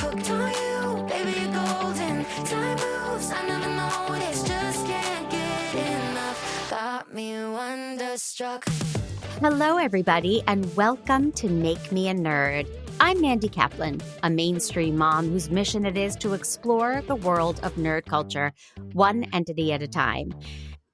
hooked on you, baby, you're golden. Time moves, I never noticed, just can't get enough. Got me wonderstruck. Hello, everybody, and welcome to Make Me a Nerd. I'm Mandy Kaplan, a mainstream mom whose mission it is to explore the world of nerd culture, one entity at a time.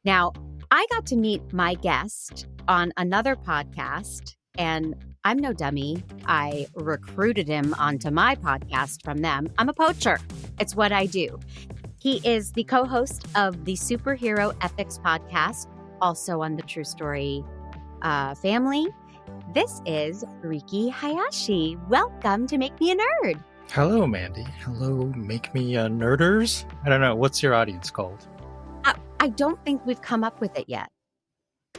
Now, I got to meet my guest on another podcast, and I'm no dummy. I recruited him onto my podcast from them. I'm a poacher. It's what I do. He is the co-host of the Superhero Epics podcast, also on the TruStory family. This is Riki Hayashi. Welcome to Make Me a Nerd. Hello, Mandy. Hello, Make Me a Nerders. I don't know. What's your audience called? I don't think we've come up with it yet.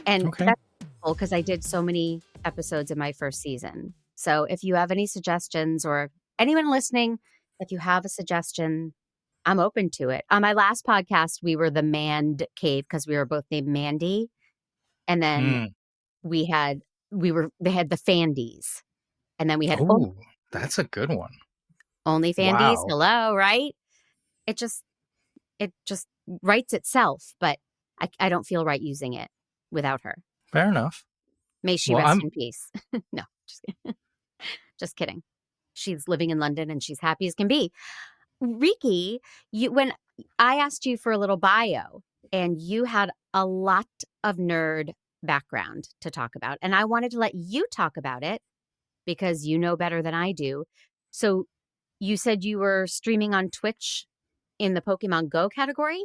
And that's cool because I did so many episodes in my first season. So if you have any suggestions or anyone listening, if you have a suggestion, I'm open to it. On my last podcast, we were the Mand Cave because we were both named Mandy. And then they had the Fandies. And then we had that's a good one. Only Fandies. Wow. Hello, right? It just writes itself, but I don't feel right using it without her. Fair enough. May she rest in peace. No, just kidding. Just kidding. She's living in London and she's happy as can be. Riki, when I asked you for a little bio and you had a lot of nerd background to talk about, and I wanted to let you talk about it because you know better than I do. So you said you were streaming on Twitch in the Pokemon Go category?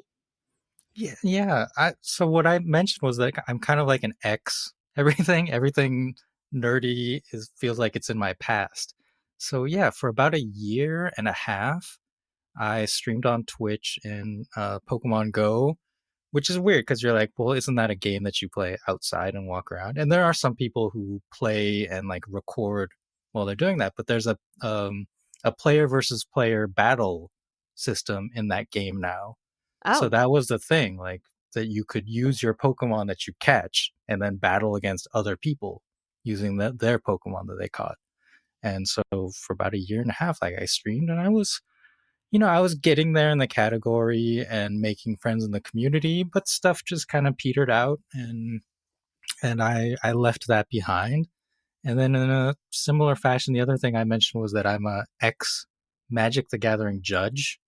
Yeah. So what I mentioned was that I'm kind of like an ex. Everything nerdy feels like it's in my past. So yeah, for about a year and a half, I streamed on Twitch in Pokemon Go, which is weird because you're like, well, isn't that a game that you play outside and walk around? And there are some people who play and like record while they're doing that, but there's a player versus player battle system in that game now. So that was the thing, like that you could use your Pokemon that you catch and then battle against other people using their Pokemon that they caught. And so for about a year and a half, like I streamed and I was getting there in the category and making friends in the community, but stuff just kind of petered out and I left that behind. And then in a similar fashion, the other thing I mentioned was that I'm a ex Magic the Gathering judge.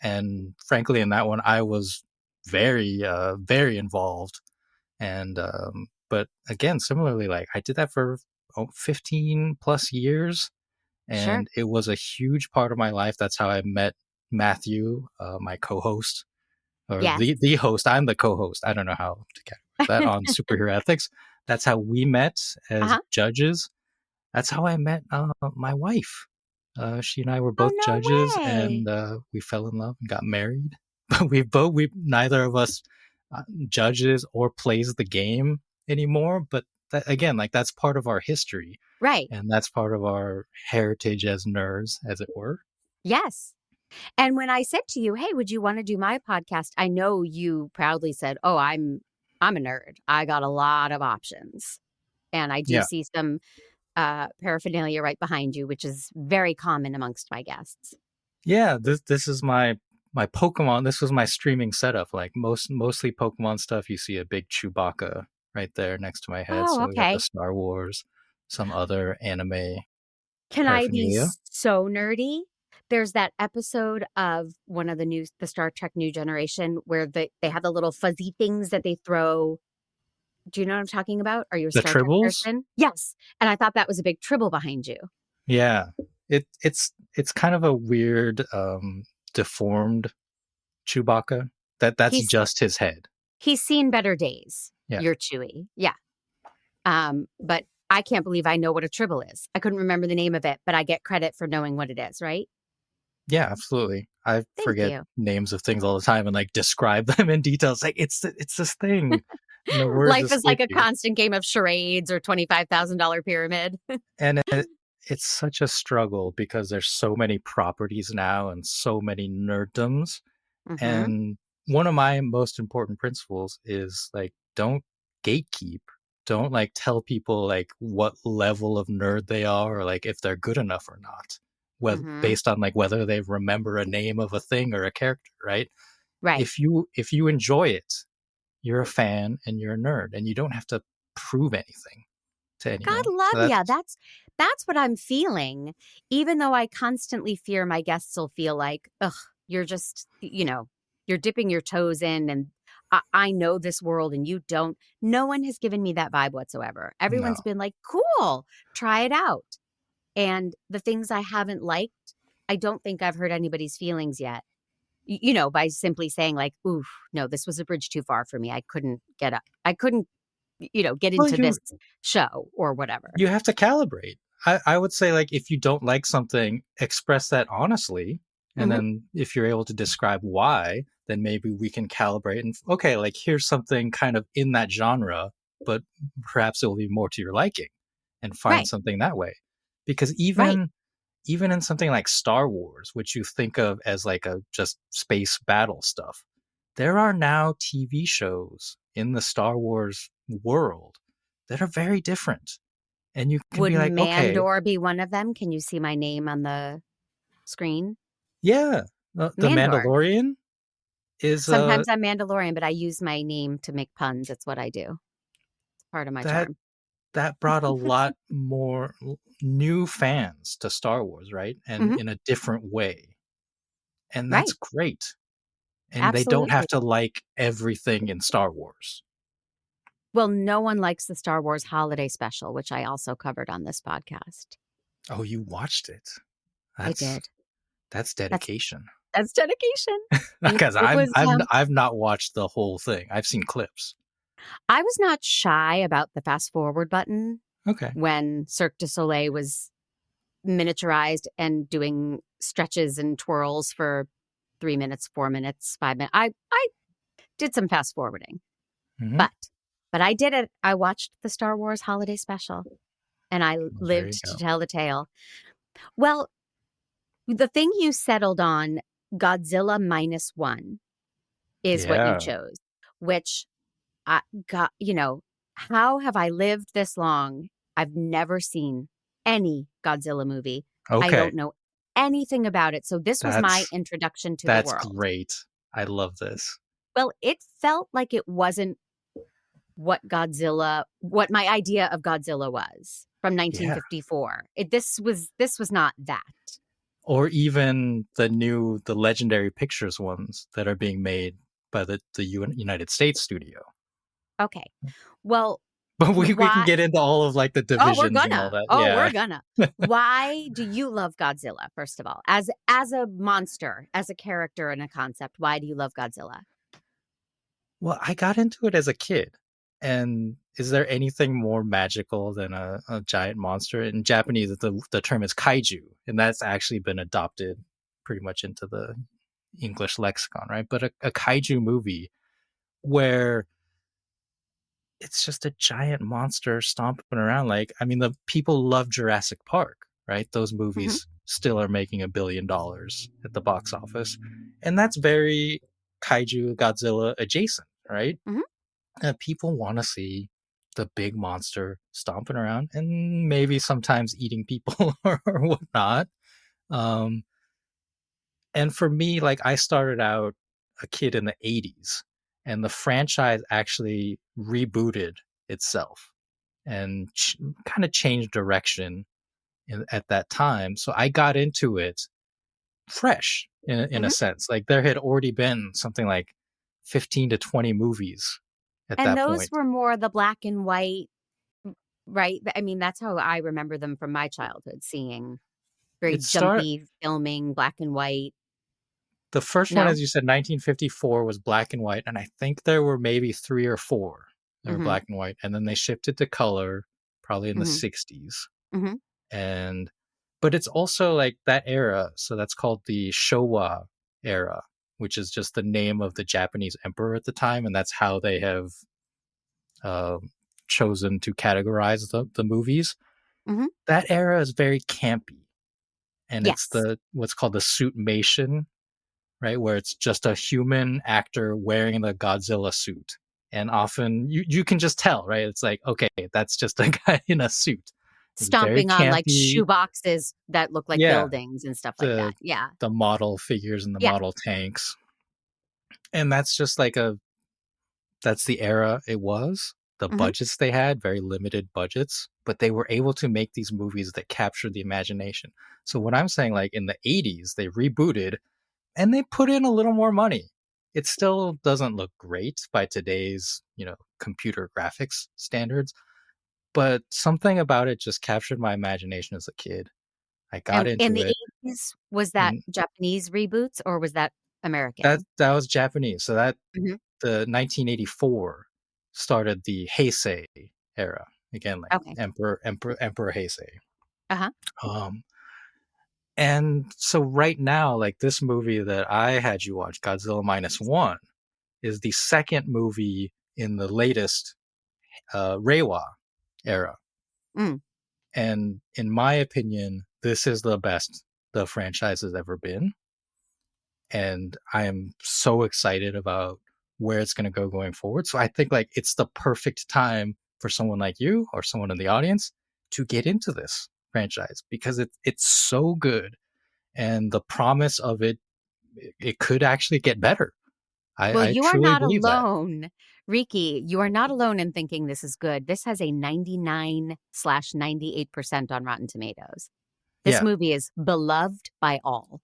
And frankly, in that one, I was very, very involved. And, but again, similarly, like I did that for 15 plus years. And it was a huge part of my life. That's how I met Matthew, my co-host, or the host. I'm the co-host. I don't know how to categorize that on Superhero Ethics. That's how we met as judges. That's how I met my wife. She and I were both judges, and we fell in love and got married. But we neither of us judges or plays the game anymore. But that, again, like that's part of our history, right? And that's part of our heritage as nerds, as it were. Yes. And when I said to you, "Hey, would you want to do my podcast?" I know you proudly said, "Oh, I'm a nerd. I got a lot of options," and I do see some paraphernalia right behind you, which is very common amongst my guests. Yeah, this is my Pokemon. This was my streaming setup. Like mostly Pokemon stuff. You see a big Chewbacca right there next to my head. Oh, so okay. We got the Star Wars, some other anime. Can I be so nerdy? There's that episode of one of the Star Trek New Generation where they have the little fuzzy things that they throw. Do you know what I'm talking about? Are you a Star Trek person? Yes. And I thought that was a big tribble behind you. Yeah. It's kind of a weird, deformed Chewbacca. That's just his head. He's seen better days. Yeah. You're Chewie. Yeah. But I can't believe I know what a tribble is. I couldn't remember the name of it, but I get credit for knowing what it is, right? Yeah, absolutely. I forget names of things all the time and like describe them in detail. It's like it's this thing. Life is like a constant game of charades or $25,000 pyramid. And it's such a struggle because there's so many properties now and so many nerddoms. Mm-hmm. And one of my most important principles is like, don't gatekeep. Don't like tell people like what level of nerd they are or like if they're good enough or not. Mm-hmm. based on like whether they remember a name of a thing or a character, right? Right. If you enjoy it, you're a fan and you're a nerd, and you don't have to prove anything to God anyone. love So ya. that's That's what I'm feeling. Even though I constantly fear my guests will feel like, ugh, you're just, you're dipping your toes in and I know this world and you don't. No one has given me that vibe whatsoever. no. Everyone's been like, cool, try it out. And the things I haven't liked, I don't think I've hurt anybody's feelings yet. By simply saying like, oof, no, this was a bridge too far for me. I couldn't get up. I couldn't, get Well, into you this show or whatever. you have to calibrate. I would say like if you don't like something, express that honestly. And Hmm. then if you're able to describe why, then maybe we can calibrate and okay, like here's something kind of in that genre, but perhaps it will be more to your liking and find Right, something that way. Because right. even in something like Star Wars, which you think of as like a just space battle stuff, there are now TV shows in the Star Wars world that are very different. And you can Would be like, okay, Mandor be one of them? Can you see my name on the screen? yeah, the Mandor. Mandalorian is Sometimes I'm Mandalorian, but I use my name to make puns. It's what I do. It's part of my that charm. that brought a lot more new fans to Star Wars, right? And Hmm. in a different way. And that's Right. great. And they don't Absolutely. have to like everything in Star Wars. Well, no one likes the Star Wars holiday special, which I also covered on this podcast. Oh, you watched it. I That's did. that's That's dedication. that's dedication. Because It was I've not watched the whole thing. I've seen clips. I was not shy about the fast forward button Okay. when Cirque du Soleil was miniaturized and doing stretches and twirls for 3 minutes, 4 minutes, 5 minutes. I did some fast forwarding, Hmm. but I did it. I watched the Star Wars holiday special and I Well, there you lived to go. tell the tale. Well, the thing you settled on, Godzilla Minus One, is what you Yeah. chose, which I got, how have I lived this long? I've never seen any Godzilla movie. I Okay. don't know anything about it. So this was my That's introduction to the that's world. great. I love this. Well, it felt like it wasn't what my idea of Godzilla was from Yeah. 1954. This was not that. Or even the Legendary Pictures ones that are being made by the United States studio. Okay. Well, But we can why get into all of like the Oh, we're divisions and all gonna. that. Oh, we're Yeah. gonna. Why do you love Godzilla, first of all? As a monster, as a character and a concept, why do you love Godzilla? Well, I got into it as a kid. And is there anything more magical than a giant monster? In Japanese, the term is kaiju, and that's actually been adopted pretty much into the English lexicon, right? But a kaiju movie where it's just a giant monster stomping around. Like, I mean, the people love Jurassic Park, right? Those Hmm. movies still are making $1 billion at the box office. And that's very kaiju Godzilla adjacent, right? Hmm. People want to see the big monster stomping around and maybe sometimes eating people or whatnot. Um, and for me, like I started out a kid in the 80s, and the franchise actually rebooted itself and kind of changed direction at that time. So I got into it fresh in a Hmm. sense. Like there had already been something like 15 to 20 movies at And that those point. were more the black and white, right? I mean, that's how I remember them from my childhood, seeing very It start jumpy filming, black and white. The first one, No? as you said, 1954 was black and white, and I think there were maybe three or four that were Hmm. black and white, and then they shifted to color probably in the Hmm. 60s. Hmm. And but it's also like that era, so that's called the Showa era, which is just the name of the Japanese emperor at the time, and that's how they have um, chosen to categorize the movies. Hmm. That era is very campy, and it's Yes. the what's called the suitmation, right? Where it's just a human actor wearing the Godzilla suit. And often you can just tell, right? It's like, okay, that's just a guy in a suit. It's very Stomping on, like, shoe campy. boxes that look like Yeah, buildings and stuff like the that. Yeah. the model figures and the Yeah. model tanks. And that's just like that's the era it was. The Mhm. budgets they had, very limited budgets, but they were able to make these movies that captured the imagination. So when I'm saying like in the 80s, they rebooted and they put in a little more money. It still doesn't look great by today's, computer graphics standards, but something about it just captured my imagination as a kid. I got And in into the it, 80s, was that and Japanese reboots or was that that American? that was Japanese. So that Mhm. the 1984 started the Heisei era again, like Okay. Emperor Heisei. Uh-huh. Um, and so right now, like this movie that I had you watch, Godzilla Minus One, is the second movie in the latest Reiwa era. Mm. And in my opinion, this is the best the franchise has ever been. And I am so excited about where it's going to go going forward. So I think like it's the perfect time for someone like you or someone in the audience to get into this franchise because it's so good and the promise of it could actually get better. Well, I you are truly not believe that. alone, Riki. You are not alone in thinking this is good. This has a 99/98% on Rotten Tomatoes. This Yeah. movie is beloved by all.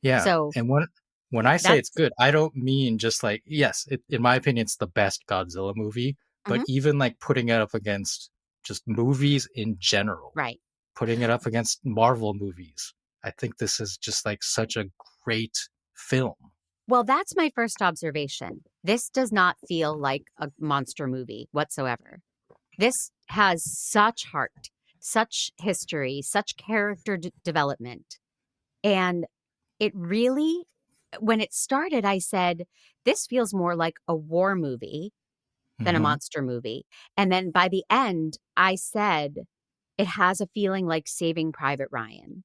Yeah. So And when I say it's that's good, I don't mean just like, yes, in my opinion, it's the best Godzilla movie, but Mhm. even like putting it up against just movies in general, Right. putting it up against Marvel movies, I think this is just like such a great film. Well, that's my first observation. This does not feel like a monster movie whatsoever. This has such heart, such history, such character development. And it really, when it started, I said, this feels more like a war movie than a Hmm. monster movie. And then by the end, I said, it has a feeling like Saving Private Ryan.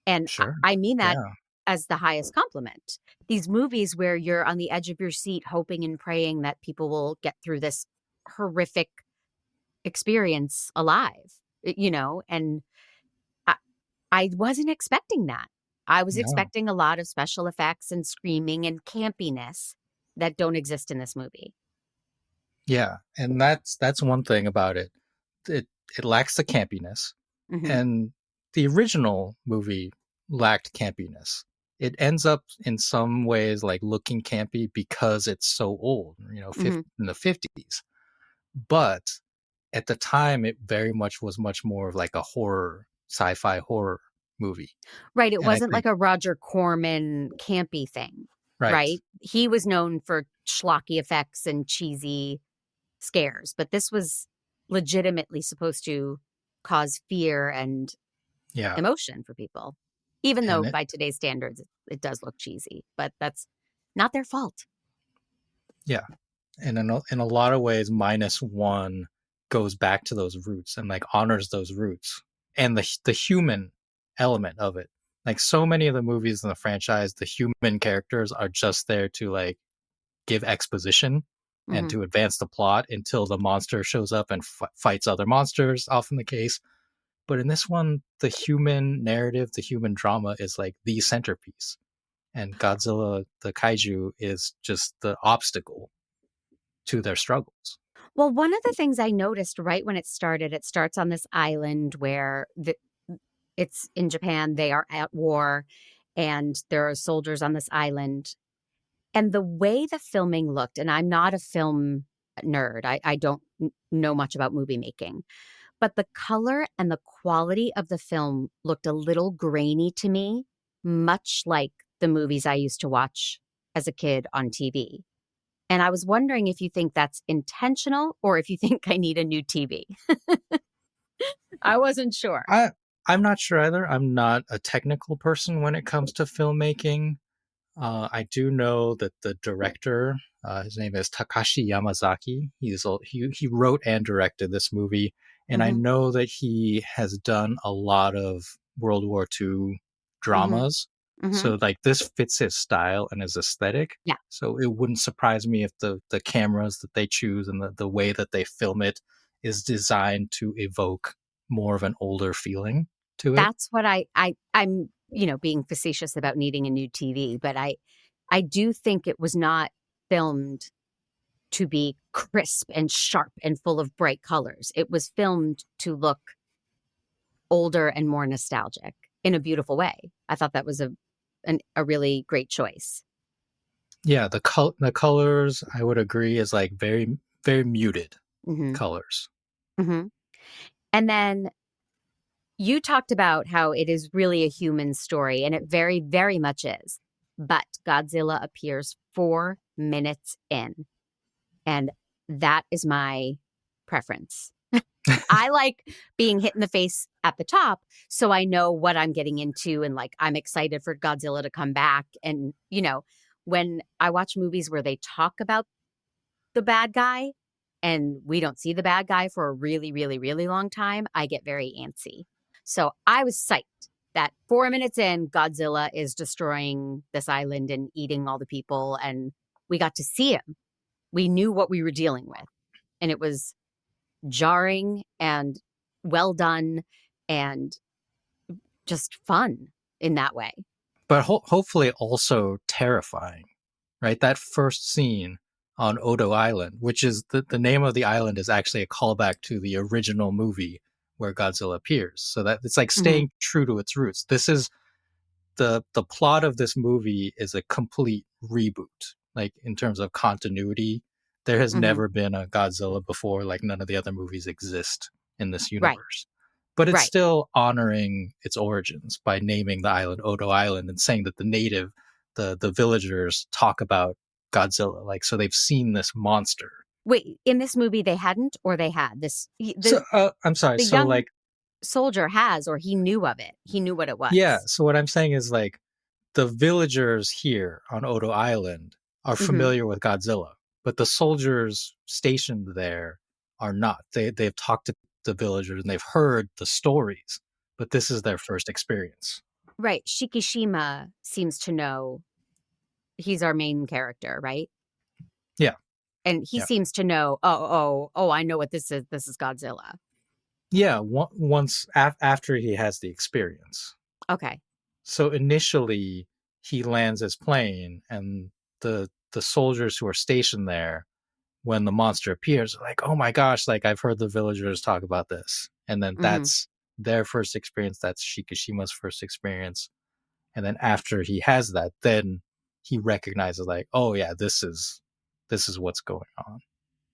And Sure. I mean that Yeah. as the highest compliment. These movies where you're on the edge of your seat, hoping and praying that people will get through this horrific experience alive, and I, I wasn't expecting that. I was No. expecting a lot of special effects and screaming and campiness that don't exist in this movie. Yeah. And that's one thing about it. It it lacks the campiness. Hmm. And the original movie lacked campiness. It ends up in some ways like looking campy because it's so old, Hmm. in the 50s. But at the time, it very much was much more of like a horror, sci-fi horror movie. Right. It And I wasn't like think, a Roger Corman campy thing, right. right? He was known for schlocky effects and cheesy scares, but this was legitimately supposed to cause fear and Yeah. emotion for people, even though And by today's standards, it does look cheesy, but that's not their fault. yeah. And in a lot of ways, Minus One goes back to those roots and like honors those roots and the human element of it. Like so many of the movies in the franchise, the human characters are just there to like give exposition and Hmm. to advance the plot until the monster shows up and fights other monsters, often the case. But in this one, the human narrative, the human drama is like the centerpiece. And Godzilla, the kaiju, is just the obstacle to their struggles. Well, one of the things I noticed right when it started, it starts on this island where it's in Japan, they are at war, and there are soldiers on this island. And the way the filming looked, and I'm not a film nerd, I don't know much about movie making, but the color and the quality of the film looked a little grainy to me, much like the movies I used to watch as a kid on TV. And I was wondering if you think that's intentional or if you think I need a new TV. I wasn't sure. I I'm not sure either. I'm not a technical person when it comes to filmmaking. I do know that the director, his name is Takashi Yamazaki. He wrote and directed this movie, and I Hmm. know that he has done a lot of World War II Hmm. dramas. Hmm. So like this fits his style and his aesthetic. Yeah. So it wouldn't surprise me if the cameras that they choose and the way that they film it is designed to evoke more of an older feeling to it. That's what I'm, being facetious about needing a new TV, but I do think it was not filmed to be crisp and sharp and full of bright colors. It was filmed to look older and more nostalgic in a beautiful way. I thought that was a really great choice. Yeah, the colors I would agree is like very very muted Hmm. colors. Hmm. And then you talked about how it is really a human story, and it very, very much is. But Godzilla appears 4 minutes in, and that is my preference. I like being hit in the face at the top, so I know what I'm getting into, and like I'm excited for Godzilla to come back. And, when I watch movies where they talk about the bad guy and we don't see the bad guy for a really, really, really long time, I get very antsy. So I was psyched that 4 minutes in, Godzilla is destroying this island and eating all the people, and we got to see him. We knew what we were dealing with, and it was jarring and well done and just fun in that way. But hopefully also terrifying, right? That first scene on Odo Island, which is the name of the island is actually a callback to the original movie where Godzilla appears. So that it's like Mhm. staying true to its roots. This is the plot of this movie is a complete reboot. Like in terms of continuity, there has Mhm. never been a Godzilla before. Like none of the other movies exist in this Right. universe. But it's Right. still honoring its origins by naming the island Odo Island and saying that the villagers talk about Godzilla. Like so they've seen this monster. Wait, in this movie they hadn't, or they had this So I'm sorry. the So young like soldier has, or he knew of it. He knew what it yeah. was. So what I'm saying is like the villagers here on Odo Island are Mhm. familiar with Godzilla, but the soldiers stationed there are not. They've talked to the villagers and they've heard the stories, but this is their first experience. Right. Shikishima seems to know. He's our main character, right? Yeah, And he yeah, seems to know, oh, I know what this is. This is Godzilla. yeah. Once after he has the experience, Okay. so initially he lands his plane, and the soldiers who are stationed there when the monster appears, like, oh my gosh, like I've heard the villagers talk about this. And then Hmm. that's their first experience. That's Shikishima's first experience. And then after he has that, then he recognizes like, oh yeah, this is what's going on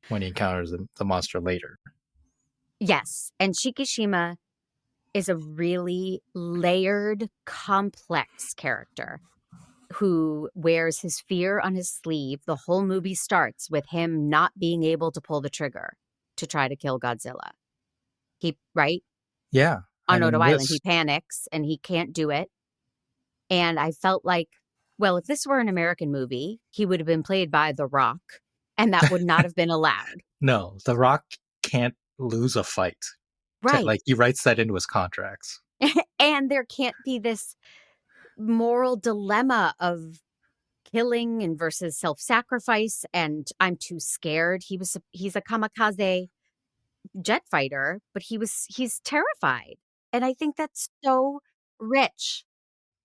when he encounters the monster later. Yes. And Shikishima is a really layered, complex character who wears his fear on his sleeve. The whole movie starts with him not being able to pull the trigger to try to kill Godzilla. Right? Yeah. On And Odo in Island, he this, panics and he can't do it. And I felt like, well, if this were an American movie, he would have been played by The Rock, and that would not have been allowed. no, The Rock can't lose a fight. Right. Like he writes that into his contracts. And there can't be this moral dilemma of killing and versus self-sacrifice, and I'm too scared. He's a kamikaze jet fighter, but he's terrified. And I think that's so rich.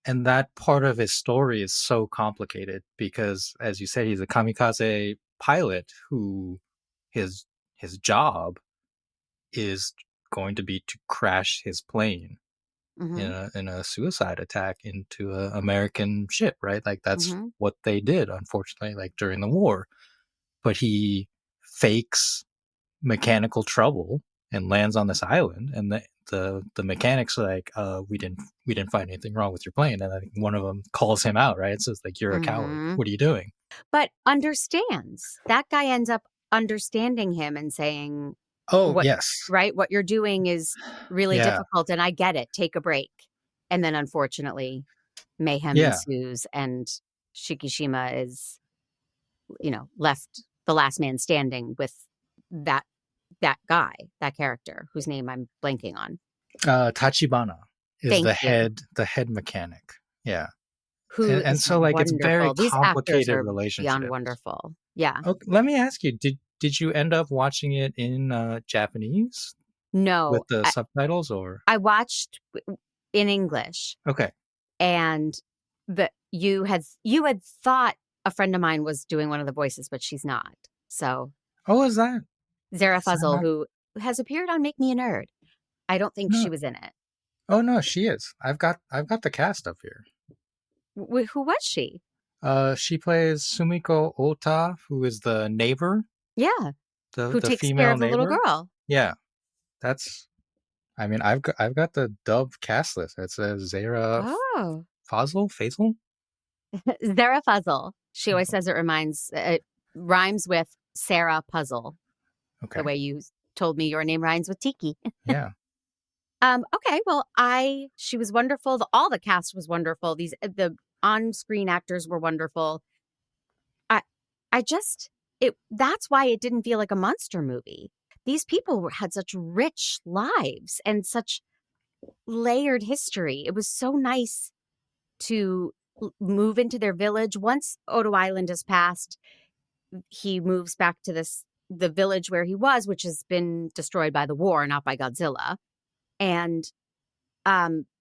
And that part of his story is so complicated because, as you said, he's a kamikaze pilot who his his job is going to be to crash his plane Mhm. in a suicide attack into an American ship, right? Like that's Mhm. what they did, unfortunately, like during the war. But he fakes mechanical trouble and lands on this island, and the mechanics are like, we didn't find anything wrong with your plane, and I think one of them calls him out, right? It says like, you're a coward. Mhm. What are you doing? But understands. That guy ends up understanding him and saying, Oh what yes, right? What you're doing is really yeah, difficult, and I get it. Take a break. And then unfortunately, mayhem yeah. ensues, and Shikishima is, left the last man standing with that that guy, that character whose name I'm blanking on. Tachibana is Thank you. the head mechanic. Yeah, Who and is so like it's very wonderful. These actors complicated are beyond relationships. wonderful. Yeah. Okay, let me ask you, did you end up watching it in Japanese? No, with the subtitles or? I watched in English, Okay. and you had thought a friend of mine was doing one of the voices, but she's not. So Oh, Zara is that Fuzzle, not? who has appeared on Make Me a Nerd, I don't think No. she was in it. Oh no, she is. I've got the cast up here. Who was she? She plays Sumiko Ota, who is the neighbor, Yeah, who the takes care female of the little neighbor. girl? Yeah, that's. I mean, I've got the dubbed cast list. It says Zara Oh, Faisal. Zara Fuzzle. She always Faisal. says it rhymes with Sarah Puzzle, the Okay. way you told me your name rhymes with Tiki. Yeah. Okay, well, she was wonderful. All the cast was wonderful. The on-screen actors were wonderful. I I just that's why it didn't feel like a monster movie. These people had such rich lives and such layered history. It was so nice to move into their village. Once Odo Island has passed, he moves back to the village where he was, which has been destroyed by the war, not by Godzilla. And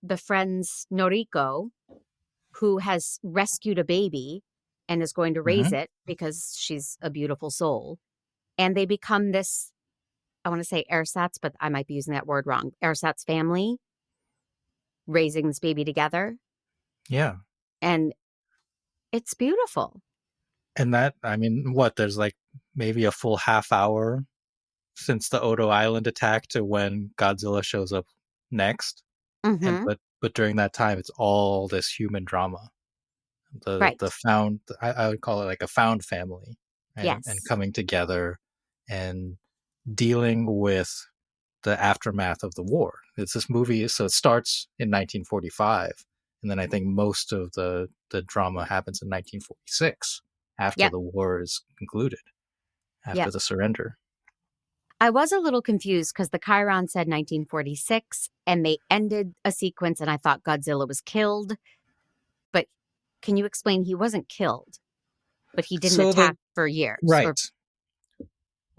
befriends Noriko, who has rescued a baby and is going to raise Hmm. it because she's a beautiful soul. And they become this, I want to say ersatz, but I might be using that word wrong. Ersatz family raising this baby together. Yeah. And it's beautiful. And that, I mean, what? There's like maybe a full half hour since the Odo Island attack to when Godzilla shows up next. And Mm-hmm. but during that time, it's all this human drama. The Right. found, I would call it like a found family, and Yes. coming together and dealing with the aftermath of the war. It's this movie, so it starts in 1945, and then I think most of the drama happens in 1946 after Yep. the war is concluded, after Yep. the surrender. I was a little confused because the Chiron said 1946 and they ended a sequence and I thought Godzilla was killed. But can you explain he wasn't killed, but he didn't So attack the for years? Or right.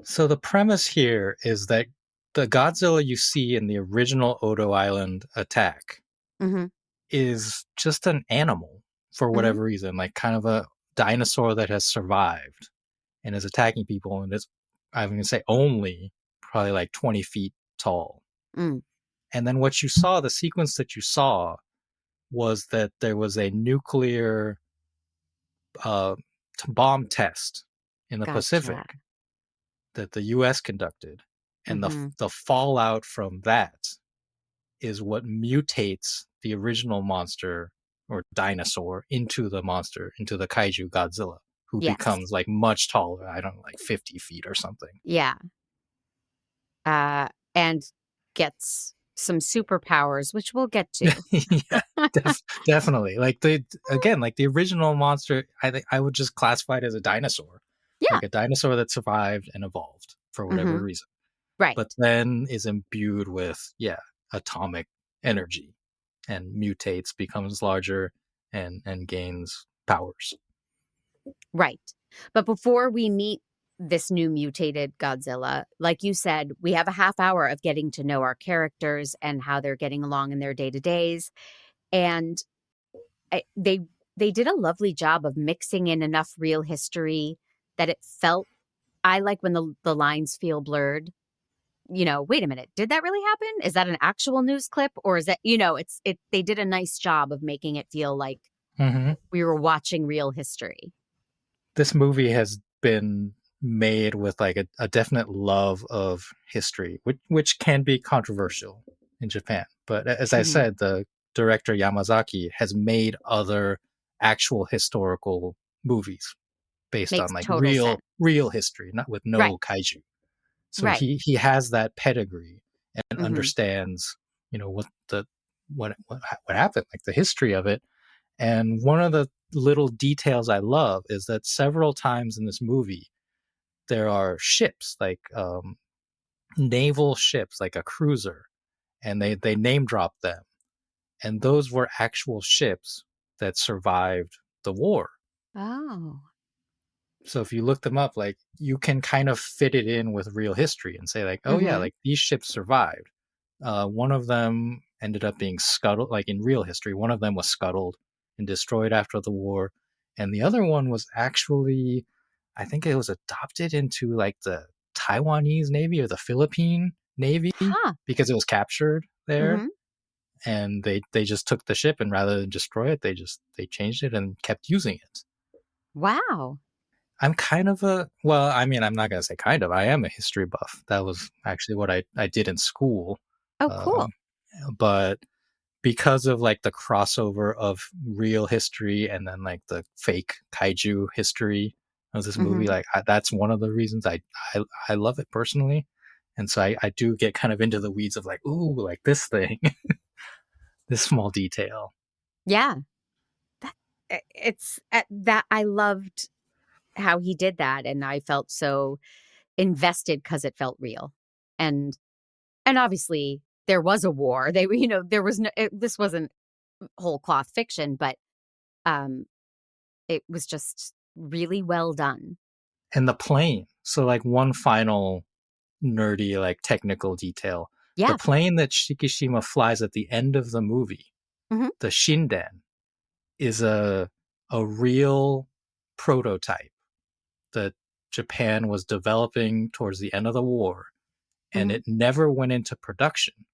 So the premise here is that the Godzilla you see in the original Odo Island attack mm-hmm, is just an animal for mm-hmm. whatever reason, like kind of a dinosaur that has survived and is attacking people, and it's, I'm going to say, only probably like 20 feet tall. Mm, And then what you saw, the sequence that you saw, was that there was a nuclear uh, bomb test in the gotcha. Pacific that the U.S. conducted, and Mm-hmm. the fallout from that is what mutates the original monster or dinosaur into the monster, into the kaiju Godzilla, who Yes. becomes like much taller. I don't know, like 50 feet or something. Yeah. And gets some superpowers, which we'll get to. Yeah, definitely. Like like the original monster, I think I would just classify it as a dinosaur, Yeah. like a dinosaur that survived and evolved for whatever Mm-hmm. reason, Right. but then is imbued with, yeah, atomic energy and mutates, becomes larger, and gains powers. Right. But before we meet this new mutated Godzilla, like you said, we have a half hour of getting to know our characters and how they're getting along in their day-to-days. And they did a lovely job of mixing in enough real history that it felt, I like when the lines feel blurred. Wait a minute, did that really happen? Is that an actual news clip? Or is that, they did a nice job of making it feel like Mm-hmm. we were watching real history. This movie has been made with like a definite love of history, which can be controversial in Japan. But as I Hmm. said, the director Yamazaki has made other actual historical movies based on Makes like total sense. real history, not with Right. no kaiju. So Right. he has that pedigree and Hmm. understands, what happened, like the history of it. And one of the little details I love is that several times in this movie, there are ships, like naval ships, like a cruiser, and they name drop them. And those were actual ships that survived the war. Oh. So if you look them up, like you can kind of fit it in with real history and say like, oh yeah, Mm-hmm. like these ships survived. One of them ended up being scuttled, like in real history. One of them was scuttled and destroyed after the war, and the other one was actually, I think it was adopted into like the Taiwanese Navy or the Philippine Navy Huh. because it was captured there, Mm-hmm. and they just took the ship and rather than destroy it, they changed it and kept using it. Wow. I'm kind of a well, I mean, I'm not gonna say kind of. I am a history buff. That was actually what I did in school. Oh, Um, cool. but because of like the crossover of real history and then like the fake kaiju history of this movie, Mm-hmm. like that's one of the reasons I I love it personally. And so I do get kind of into the weeds of like, ooh, like this thing, this small detail. Yeah. That it's that I loved how he did that, and I felt so invested because it felt real. And obviously there was a war. They were, there was no this wasn't whole cloth fiction, but um it was just really well done. And the plane. So like one final nerdy, like technical detail. The Yeah. plane that Shikishima flies at the end of the movie, Mhm. the Shinden, is a real prototype that Japan was developing towards the end of the war, and Mhm. it never went into production.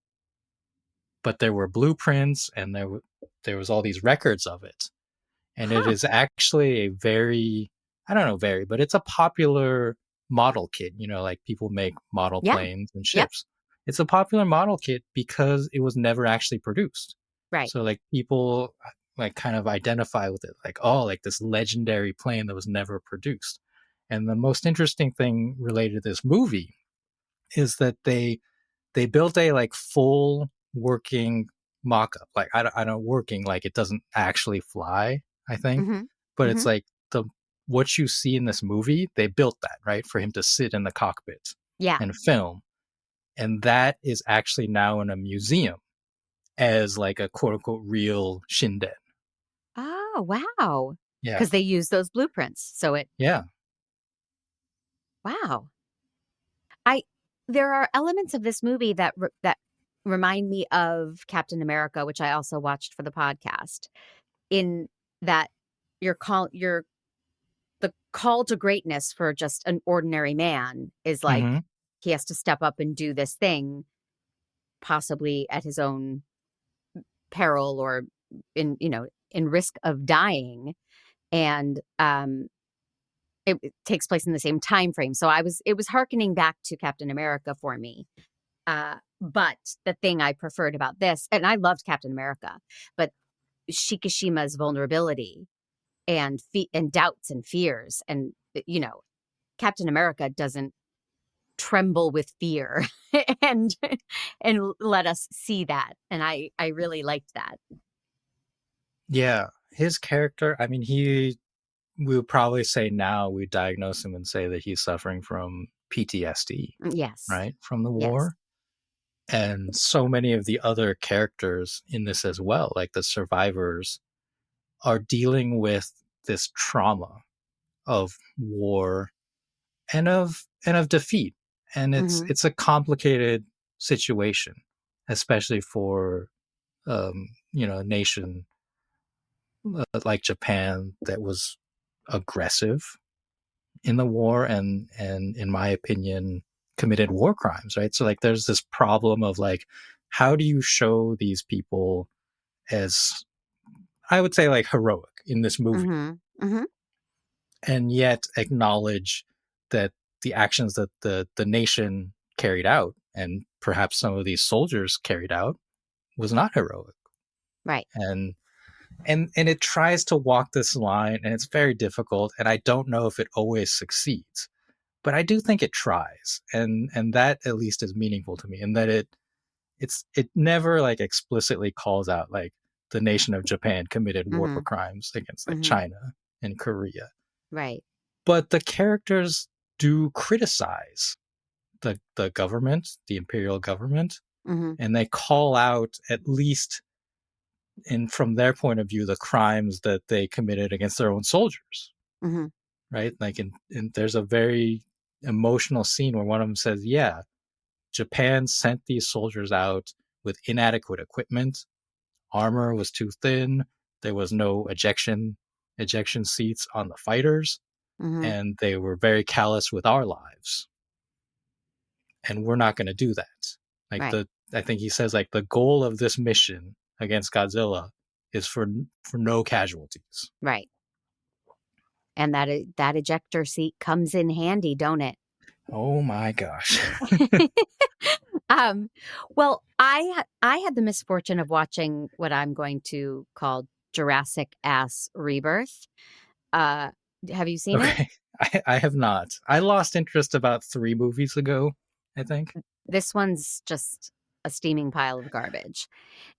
But there were blueprints, and there was all these records of it, and it Huh. is actually a very, I don't know, very, but it's a popular model kit. You know, like people make model Yeah. planes and Yep. ships. It's a popular model kit because it was never actually produced. Right. So like people like kind of identify with it, like, oh, like this legendary plane that was never produced. And the most interesting thing related to this movie is that they built a like full working mock-up, like I don't working, like it doesn't actually fly, I think, Mhm. but it's Mhm. like the what you see in this movie, they built that right for him to sit in the cockpit Yeah. and film, and that is actually now in a museum as like a quote unquote real shinden. Oh, wow. Yeah, Because they use those blueprints. So it yeah. wow. I there are elements of this movie that remind me of Captain America, which I also watched for the podcast. In that you're the call to greatness for just an ordinary man is like Hmm. he has to step up and do this thing, possibly at his own peril or in risk of dying. And it takes place in the same time frame. So it was hearkening back to Captain America for me. But the thing I preferred about this, and I loved Captain America, but Shikishima's vulnerability and doubts and fears, and Captain America doesn't tremble with fear, and let us see that, and I really liked that. Yeah, his character, I mean, we would probably say now we diagnose him and say that he's suffering from PTSD, Yes, right, from the yes, war. And so many of the other characters in this as well, like the survivors, are dealing with this trauma of war and of defeat. And hmm it's a complicated situation, especially for a nation like Japan that was aggressive in the war and in my opinion committed war crimes, right? So like there's this problem of like how do you show these people as, I would say, like heroic in this movie hmm hmm and yet acknowledge that the actions that the nation carried out and perhaps some of these soldiers carried out was not heroic. right, And and it tries to walk this line and it's very difficult and I don't know if it always succeeds, but I do think it tries, and that at least is meaningful to me, in that it never like explicitly calls out like the nation of Japan committed war hmm crimes against like hmm China and Korea, right, but the characters do criticize the government, the imperial government, hmm and they call out at least in from their point of view the crimes that they committed against their own soldiers. hmm right? Like there's a very emotional scene where one of them says, "Yeah, Japan sent these soldiers out with inadequate equipment. Armor was too thin. There was no ejection seats on the fighters, Hmm. and they were very callous with our lives. And we're not going to do that." Like Right, I think he says like the goal of this mission against Godzilla is for no casualties. right. And that ejector seat comes in handy, don't it? Oh my gosh. Um, well, I had the misfortune of watching what I'm going to call Jurassic Ass Rebirth. Uh, have you seen it? Okay. I have not. I lost interest about 3 movies ago, I think. This one's just a steaming pile of garbage.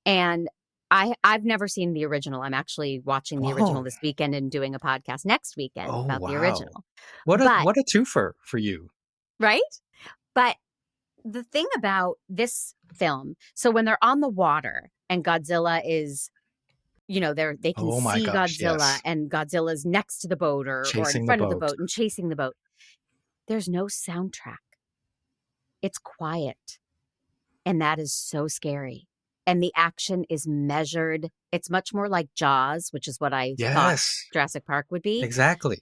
And I've never seen the original. I'm actually watching the original Whoa. this weekend and doing a podcast next weekend Oh about the wow. original. But What a twofer for you. right? But the thing about this film, so when they're on the water and Godzilla is, they can Oh my see gosh, Godzilla yes. and Godzilla's next to the boat or in Chasing the front of the boat. boat and chasing the boat. There's no soundtrack. It's quiet. And that is so scary. And the action is measured. It's much more like Jaws, which is what I thought Yes. Jurassic Park would be. Exactly.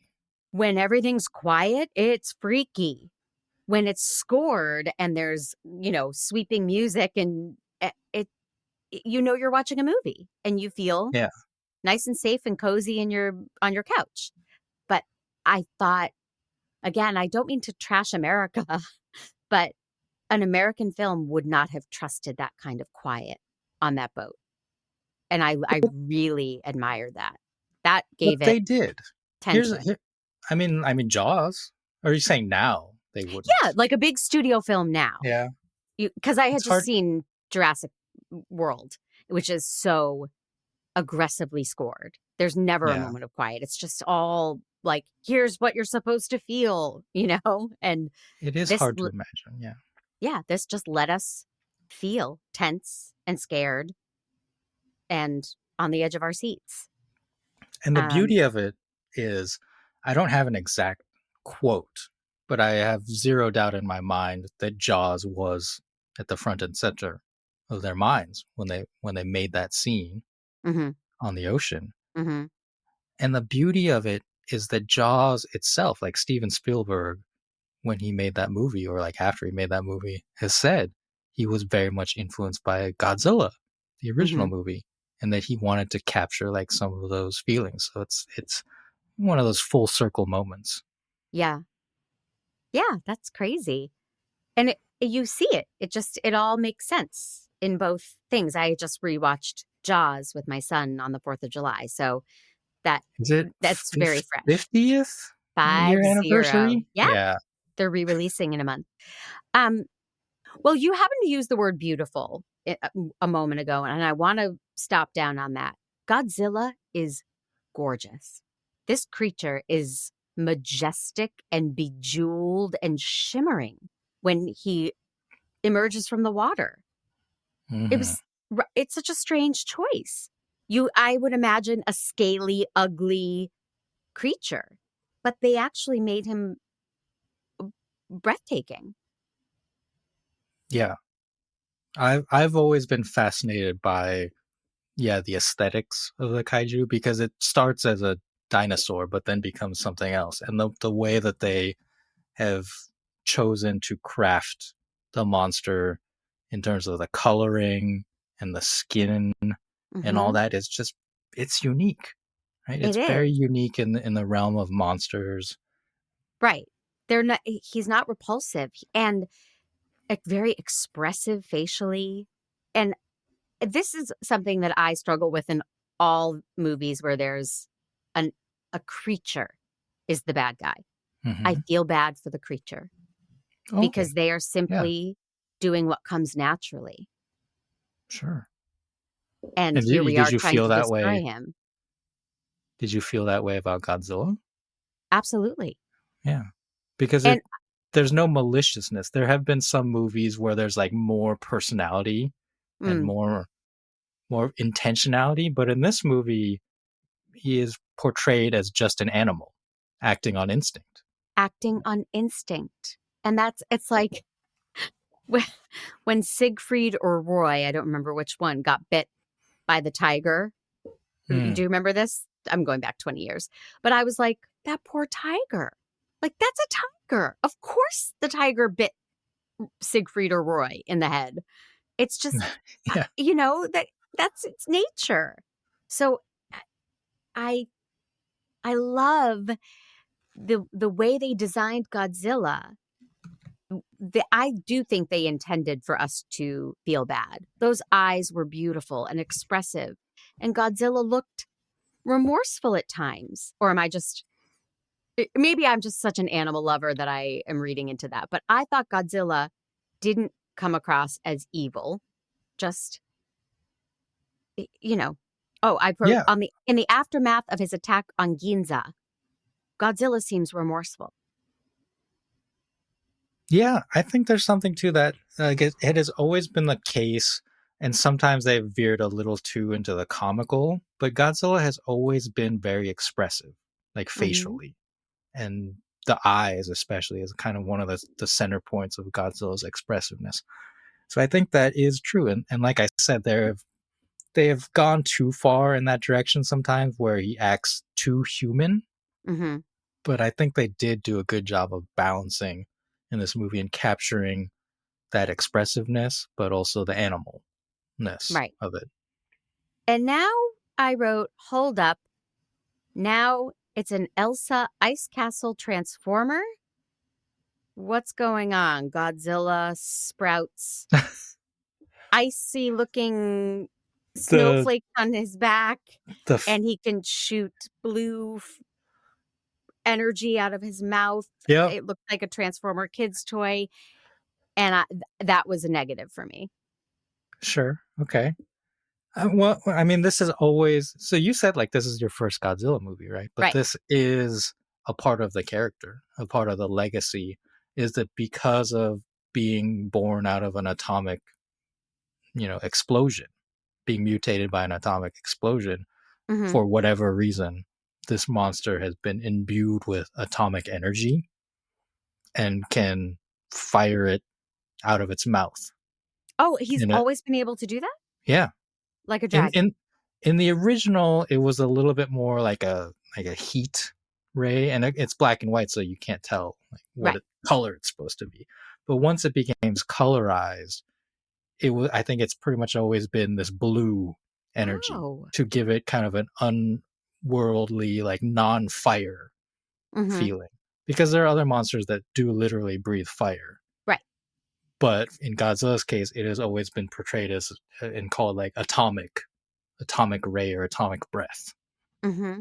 When everything's quiet, it's freaky. When it's scored and there's, sweeping music and you're watching a movie and you feel Yeah. nice and safe and cozy on your couch. But I thought, again, I don't mean to trash America, but an American film would not have trusted that kind of quiet on that boat. And I really admired that. That But gave it they did. tension. I mean Jaws. Or are you saying now they wouldn't? Yeah, like a big studio film now. Yeah. Because I had It's just hard. seen Jurassic World, which is so aggressively scored. There's never a Yeah. moment of quiet. It's just all like, here's what you're supposed to feel, And It is this, hard to imagine. Yeah. yeah, this just let us feel tense and scared and on the edge of our seats. And the Um, beauty of it is, I don't have an exact quote, but I have zero doubt in my mind that Jaws was at the front and center of their minds when they made that scene hmm on the ocean. hmm And the beauty of it is that Jaws itself, like Steven Spielberg, when he made that movie, or like after he made that movie, has said he was very much influenced by Godzilla, the original hmm movie, and that he wanted to capture like some of those feelings. So it's one of those full circle moments. Yeah. Yeah, that's crazy. And you see it. It all makes sense in both things. I just rewatched Jaws with my son on the 4th of July. So that Is it that's very fresh. 50th year 50. anniversary? Yeah, Yeah. they're re-releasing in a month. Um, well, you happened to use the word beautiful a moment ago, and I want to stop down on that. Godzilla is gorgeous. This creature is majestic and bejeweled and shimmering when he emerges from the water. It Hmm. was it's such a strange choice. I would imagine a scaly, ugly creature, but they actually made him breathtaking. Yeah. I've always been fascinated by, yeah, the aesthetics of the kaiju, because it starts as a dinosaur but then becomes something else. And the way that they have chosen to craft the monster in terms of the coloring and the skin and all Hmm. that is just, it's unique, right? It It's very is. unique in the realm of monsters. Right. He's not repulsive and very expressive facially. And this is something that I struggle with in all movies where there's an a creature is the bad guy. I Hmm. feel bad for the creature Okay. because they are Yeah, simply doing what comes naturally. sure. And And here we did are you trying feel to that destroy way? him. Did you feel that way about Godzilla? Absolutely. Yeah. Because And there's no maliciousness. There have been some movies where there's like more personality and mm, more intentionality, but in this movie he is portrayed as just an animal. acting on instinct. Acting on instinct. And it's like when Siegfried or Roy, I don't remember which one, got bit by the tiger. Do Hmm. you remember this? I'm going back 20 years. But I was like, that poor tiger. Like, that's a tiger. Of course the tiger bit Siegfried or Roy in the head. It's just, Yeah. that's its nature. So I love the way they designed Godzilla. I do think they intended for us to feel bad. Those eyes were beautiful and expressive, and Godzilla looked remorseful at times. Or am I just, maybe I'm just such an animal lover that I am reading into that. But I thought Godzilla didn't come across as evil, just, Oh, I wrote Yeah. in the aftermath of his attack on Ginza, Godzilla seems remorseful. Yeah, I think there's something to that. Like it has always been the case, and sometimes they've veered a little too into the comical, but Godzilla has always been very expressive, like Mm-hmm. facially. And the eyes, especially, is kind of one of the center points of Godzilla's expressiveness. So I think that is true. And like I said, they have gone too far in that direction sometimes where he acts too human, Mm-hmm. but I think they did do a good job of balancing in this movie and capturing that expressiveness, but also the animalness Right. of it. And now I wrote, hold up. Now it's an Elsa Ice Castle Transformer. What's going on? Godzilla sprouts icy looking The snowflake on his back, the and he can shoot blue energy out of his mouth. Yep, It looked like a Transformer kid's toy. And that was a negative for me. sure, okay. Well, I mean, this is always so. You said like this is your first Godzilla movie, right? But Right. this is a part of the character, a part of the legacy. Is that because of being born out of an atomic, explosion, being mutated by an atomic explosion Mm-hmm. for whatever reason, this monster has been imbued with atomic energy and can fire it out of its mouth. Oh, he's In a always been able to do that? Yeah, Like a in dragon. in in the original, it was a little bit more like a heat ray, and it's black and white, so you can't tell like what Right. color it's supposed to be. But once it becomes colorized, it was. I think it's pretty much always been this blue energy Oh. to give it kind of an unworldly, like non-fire Mm-hmm. feeling. Because there are other monsters that do literally breathe fire. Right. But in Godzilla's case, it has always been portrayed as and called like atomic ray or atomic breath. Mm-hmm.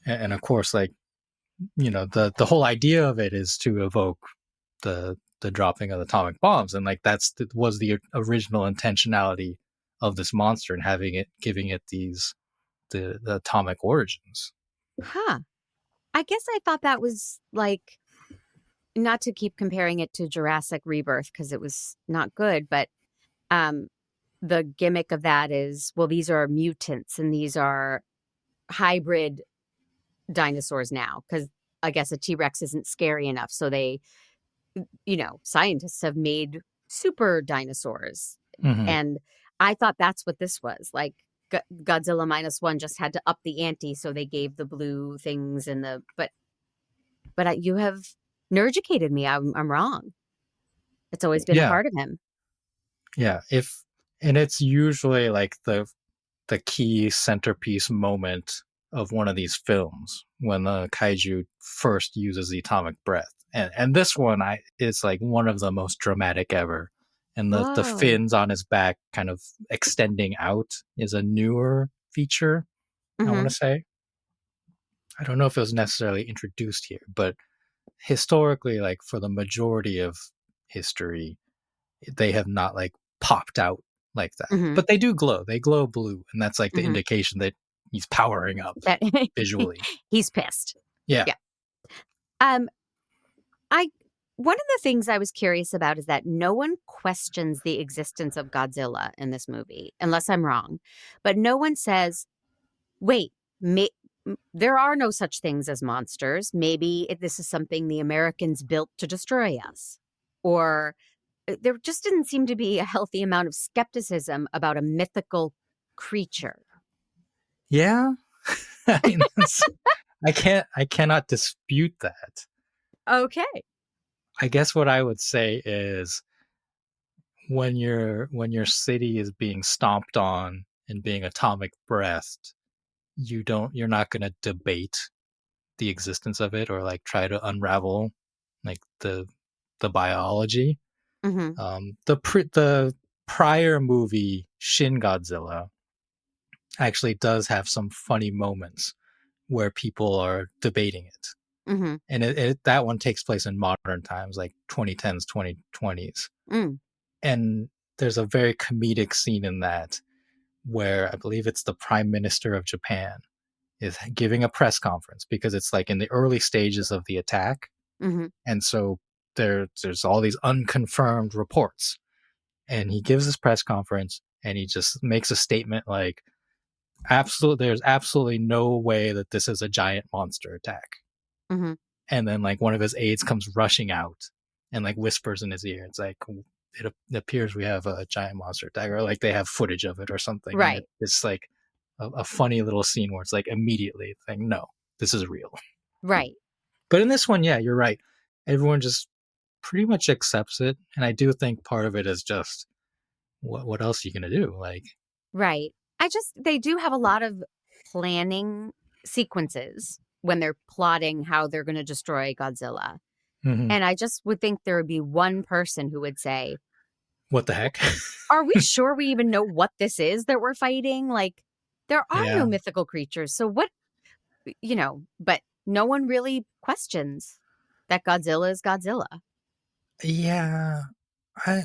And of course, like the whole idea of it is to evoke the dropping of atomic bombs, and like was the original intentionality of this monster and giving it the atomic origins. Huh. I guess I thought that was like, not to keep comparing it to Jurassic Rebirth because it was not good, but um, the gimmick of that is, well, these are mutants and these are hybrid dinosaurs now because I guess a T-Rex isn't scary enough. So scientists have made super dinosaurs. Mm-hmm. And I thought that's what this was. Like Godzilla Minus One just had to up the ante. So they gave the blue things but you have nerdicated me. I'm wrong. It's always been a Yeah, part of him. yeah. And it's usually like the key centerpiece moment of one of these films when the kaiju first uses the atomic breath. And this one is like one of the most dramatic ever. And the Whoa. fins on his back kind of extending out is a newer feature, I want Mm-hmm. to say. I don't know if it was necessarily introduced here, but historically, like for the majority of history, they have not like popped out like that. Mm-hmm. But they do glow. They glow blue, and that's like the Mm-hmm. indication that he's powering up That visually. he's pissed. Yeah. Yeah. Um, I One of the things I was curious about is that no one questions the existence of Godzilla in this movie, unless I'm wrong. But no one says, wait, there are no such things as monsters. Maybe this is something the Americans built to destroy us. Or there just didn't seem to be a healthy amount of skepticism about a mythical creature. Yeah. I mean, I cannot dispute that. Okay. I guess what I would say is when your city is being stomped on and being atomic breathed, you're not going to debate the existence of it or like try to unravel like the biology. Mm-hmm. The prior movie Shin Godzilla actually does have some funny moments where people are debating it. Mm-hmm. And that one takes place in modern times, like 2010s, 2020s. Mm. And there's a very comedic scene in that where I believe it's the Prime Minister of Japan is giving a press conference because it's like in the early stages of the attack. Mm-hmm. And so there's all these unconfirmed reports. And he gives this press conference and he just makes a statement like, there's absolutely no way that this is a giant monster attack. Mm-hmm. And then like one of his aides comes rushing out and like whispers in his ear. It's like, it appears we have a giant monster attack, or like they have footage of it or something. Right. And it's like a funny little scene where it's like immediately like, no, this is real. Right. But in this one, yeah, you're right. Everyone just pretty much accepts it. And I do think part of it is just what else are you going to do? Like, Right. They do have a lot of planning sequences when they're plotting how they're going to destroy Godzilla. mhm, And I just would think there would be one person who would say, what the heck? are we sure we even know what this is that we're fighting? Like, there are Yeah. no mythical creatures. So what, but no one really questions that Godzilla is Godzilla. Yeah. I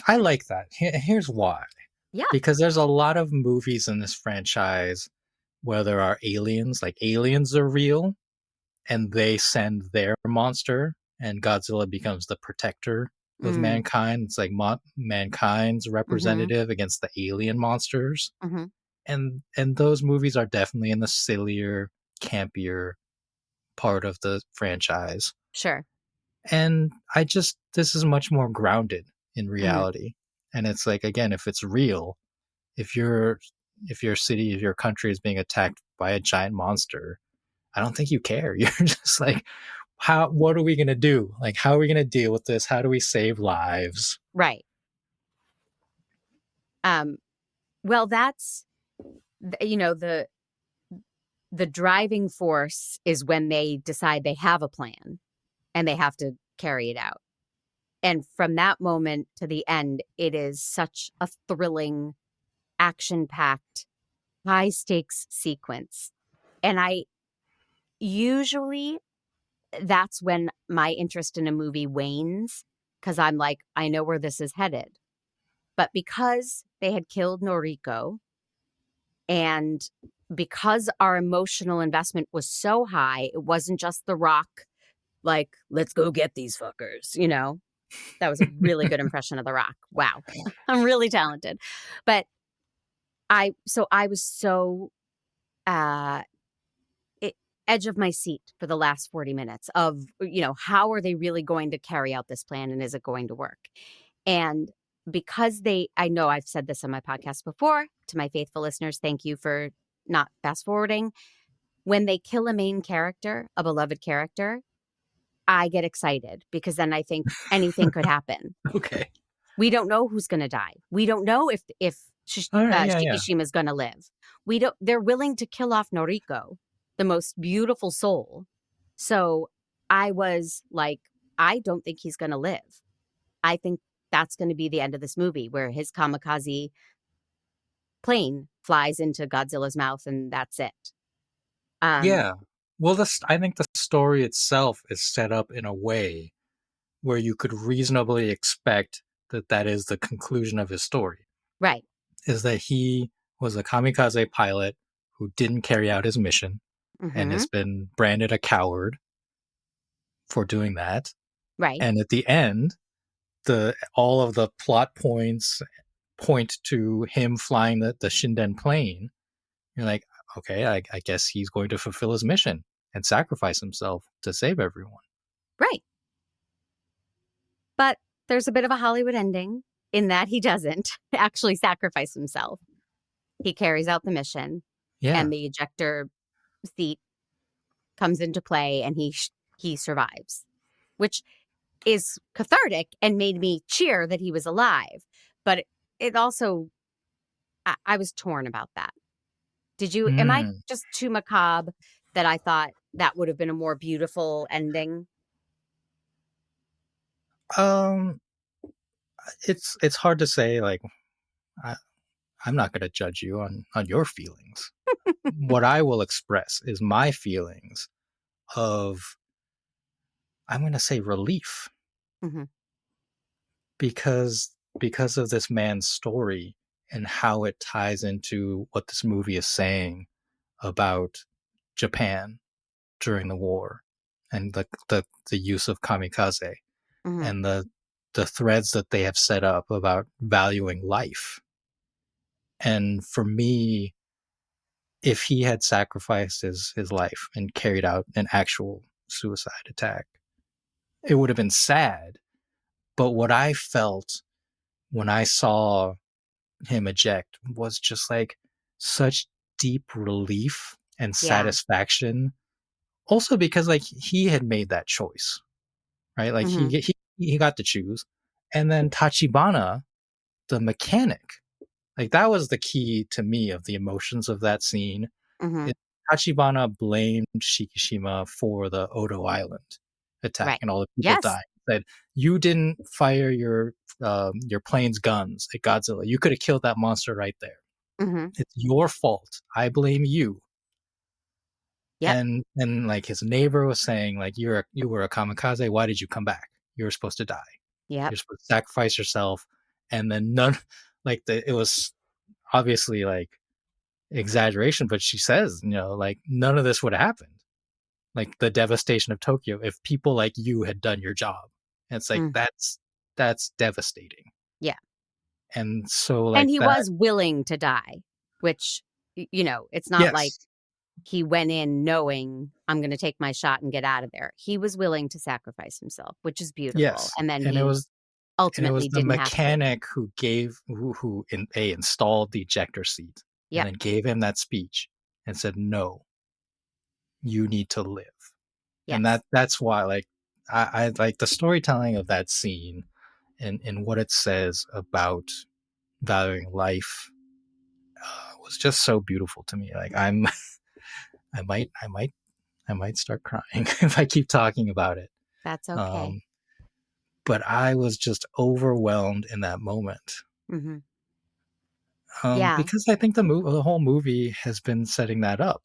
I like that. Here's why. Yeah. Because there's a lot of movies in this franchise where there are aliens, like aliens are real, and they send their monster, and Godzilla becomes the protector of Mm. mankind. It's like mankind's representative against the alien monsters. Mm-hmm. And those movies are definitely in the sillier, campier part of the franchise. Sure. And this is much more grounded in Mm-hmm. reality. And it's like, again, if it's real, if your city, if your country is being attacked by a giant monster, I don't think you care. You're just like, what are we going to do? Like, how are we going to deal with this? How do we save lives? Right. Well, that's, the driving force is when they decide they have a plan and they have to carry it out. And from that moment to the end, it is such a thrilling, action-packed, high-stakes sequence. And usually that's when my interest in a movie wanes, because I'm like, I know where this is headed. But because they had killed Noriko, and because our emotional investment was so high, it wasn't just The Rock, like, let's go get these fuckers, That was a really good impression of The Rock. Wow. I'm really talented. But I was so edge of my seat for the last 40 minutes of, how are they really going to carry out this plan and is it going to work? And because I know I've said this on my podcast before to my faithful listeners, thank you for not fast forwarding. When they kill a main character, a beloved character, I get excited because then I think anything could happen. Okay. We don't know who's going to die. We don't know if All right, yeah. Shikishima's going to live. They're willing to kill off Noriko, the most beautiful soul. So I was like, I don't think he's going to live. I think that's going to be the end of this movie, where his kamikaze plane flies into Godzilla's mouth and that's it. Yeah. Well, I think the story itself is set up in a way where you could reasonably expect that is the conclusion of his story. Right. Is that he was a kamikaze pilot who didn't carry out his mission and has been branded a coward for doing that. Right. And at the end, all of the plot points point to him flying the Shinden plane. You're like, okay, I guess he's going to fulfill his mission and sacrifice himself to save everyone. Right. But there's a bit of a Hollywood ending in that he doesn't actually sacrifice himself. He carries out the mission, Yeah. and the ejector seat comes into play, and he survives, which is cathartic and made me cheer that he was alive. But it also, I was torn about that. Am I Mm. just too macabre that I thought that would have been a more beautiful ending? Um, it's hard to say. Like, I, I'm not going to judge you on your feelings. What I will express is my feelings of, I'm going to say, relief, Hmm. because of this man's story and how it ties into what this movie is saying about Japan during the war, and the use of kamikaze, Hmm. and the threads that they have set up about valuing life. And for me, if he had sacrificed his life and carried out an actual suicide attack, it would have been sad. But what I felt when I saw him eject was just like such deep relief and Yeah. satisfaction. Also because like he had made that choice, right? Like Hmm. he got to choose. And then Tachibana, the mechanic, like that was the key to me of the emotions of that scene. Hmm. It, Tachibana blamed Shikishima for the Odo Island attack Right. and all the people Yes. dying. Said you didn't fire your plane's guns at Godzilla. You could have killed that monster right there. Hmm. It's your fault. I blame you. Yep. And like his neighbor was saying, like you were a kamikaze. Why did you come back? You were supposed to die. Yep. You're supposed to sacrifice yourself. And then none, like it was obviously like exaggeration, but she says, like none of this would have happened. Like the devastation of Tokyo if people like you had done your job. And it's like Mm. that's devastating. Yeah. And so And like he that, was willing to die, which, it's not like yes, he went in knowing I'm going to take my shot and get out of there. He was willing to sacrifice himself, which is beautiful. yes, And then and he it was ultimately the didn't have to. mechanic who installed the ejector seat and Yep. then gave him that speech and said, "No, you need to live." And Yes. that's why like I like the storytelling of that scene and what it says about valuing life was just so beautiful to me. Like I might I might I might start crying if I keep talking about it. That's okay. Um, but I was just overwhelmed in that moment. Hmm. Yeah. Because I think the whole movie has been setting up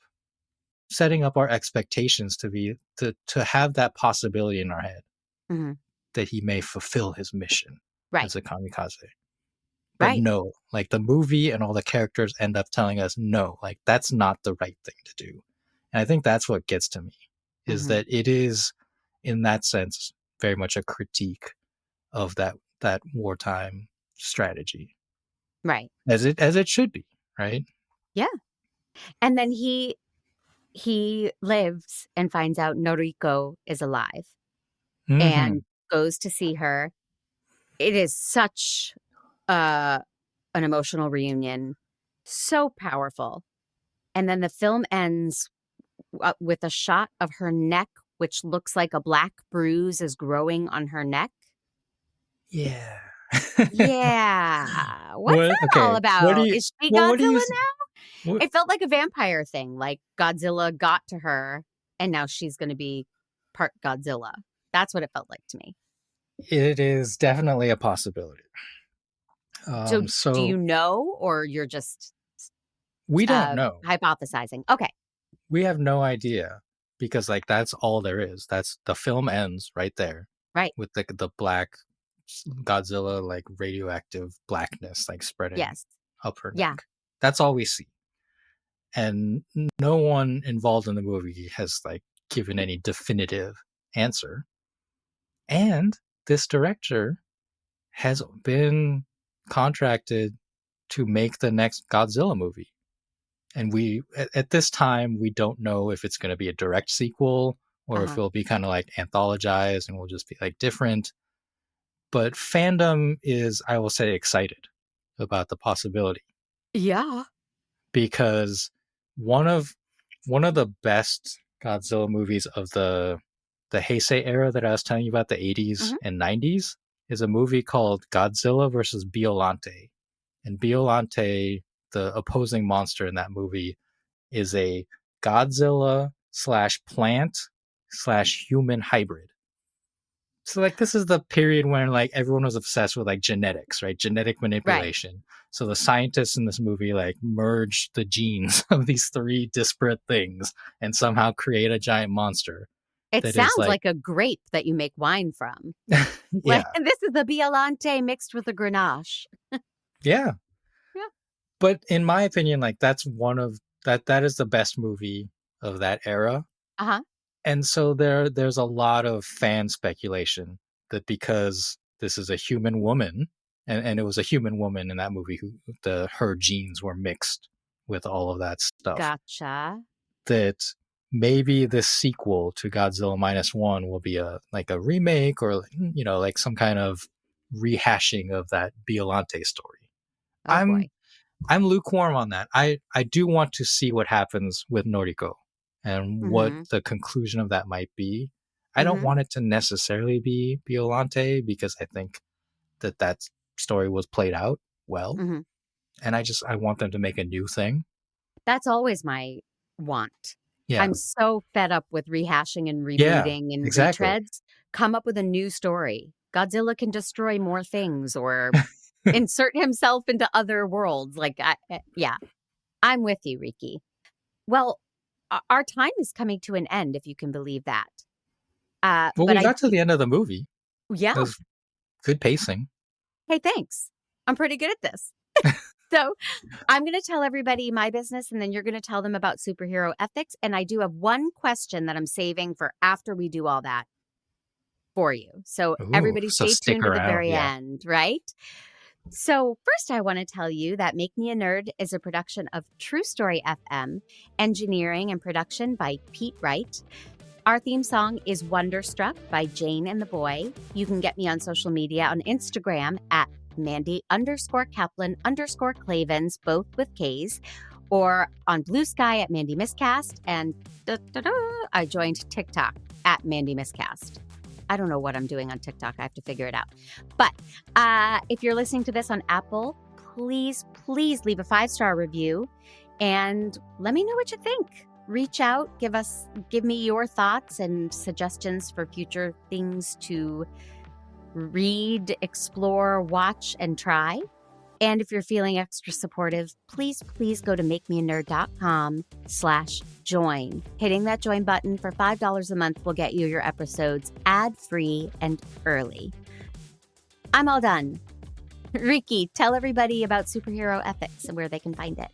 our expectations to have that possibility in our head Hmm. that he may fulfill his mission Right. as a kamikaze. But Right. no, like the movie and all the characters end up telling us no, like that's not the right thing to do. And I think that's what gets to me is Hmm. that it is in that sense very much a critique of that wartime strategy Right. as it should be, right? Yeah. And then he lives and finds out Noriko is alive and Mhm. goes to see her. It is such uh an emotional reunion, so powerful. And then the film ends with a shot of her neck, which looks like a black bruise is growing on her neck. Yeah. Yeah. What's What that all okay, what do about? you Is she well, what do you Godzilla s now? what It felt like a vampire thing, like Godzilla got to her and now she's going to be part Godzilla. That's what it felt like to me. it is definitely a possibility. So do you So know, or you're just we don't know. hypothesizing? Okay. We have no idea because like that's all there is. That's the film ends right there Right. with the black Godzilla like radioactive blackness like spreading Yes. up her Yeah. neck. That's all we see. And no one involved in the movie has like given any definitive answer. And this director has been contracted to make the next Godzilla movie. And at this time, we don't know if it's going to be a direct sequel or if Uh-huh. it'll be kind of like anthologized and will just be like different. But fandom is, I will say, excited about the possibility Yeah. because one of one of the best Godzilla movies of the Heisei era that I was telling you about, the 80s Hmm. and 90s, is a movie called Godzilla versus Bejeweled. And Bejeweled, the opposing monster in that movie, is a Godzilla slash plant slash human hybrid. So like this is the period when like everyone was obsessed with like genetics, right? Genetic Right. manipulation. So the scientists in this movie like merge the genes of these three disparate things and somehow create a giant monster It that is sounds like like a grape that you make wine from. Like, yeah. and this is the Biolante mixed with a Grenache. Yeah. Yeah. But in my opinion, like that's one of that is the best movie of that era. Uh-huh. And so there's a lot of fan speculation that because this is a human woman, and it was a human woman in that movie who her genes were mixed with all of that stuff, Gotcha. that maybe this sequel to Godzilla Minus One will be a like a remake or like some kind of rehashing of that Biolante story. Oh I'm boy. I'm lukewarm on that. I do want to see what happens with Noriko and what Mm-hmm. the conclusion of that might be. I don't Mm-hmm. want it to necessarily be Biolante because I think that story was played out well, Mm-hmm. and I want them to make a new thing. That's always my want. Yeah, I'm so fed up with rehashing and yeah, rebooting and exactly. retreads. Come up with a new story. Godzilla can destroy more things or insert himself into other worlds. Like, yeah, I'm with you, Riki. Well, our time is coming to an end, if you can believe that. Well, But we I got to do, the end of the movie. yeah. It was good pacing. Hey, thanks. I'm pretty good at this. So I'm going to tell everybody my business, and then you're going to tell them about superhero ethics. And I do have one question that I'm saving for after we do all that for you. So Ooh, everybody so stay stick tuned to the around. very Yeah. end, right? So first, I want to tell you that Make Me a Nerd is a production of TruStory FM, engineering and production by Pete Wright. Our theme song is Wonderstruck by Jane and the Boy. You can get me on social media on Instagram at Mandy_Kaplan_Clavens, both with K's, or on Blue Sky at Mandy Miscast. And I joined TikTok at Mandy Miscast. I don't know what I'm doing on TikTok. I have to figure it out. But if you're listening to this on Apple, please leave a 5-star review and let me know what you think. Reach out, give me your thoughts and suggestions for future things to read, explore, watch, and try. And if you're feeling extra supportive, please go to makemeanerd.com/join. Hitting that join button for $5 a month will get you your episodes ad-free and early. I'm all done. Riki, tell everybody about superhero ethics and where they can find it.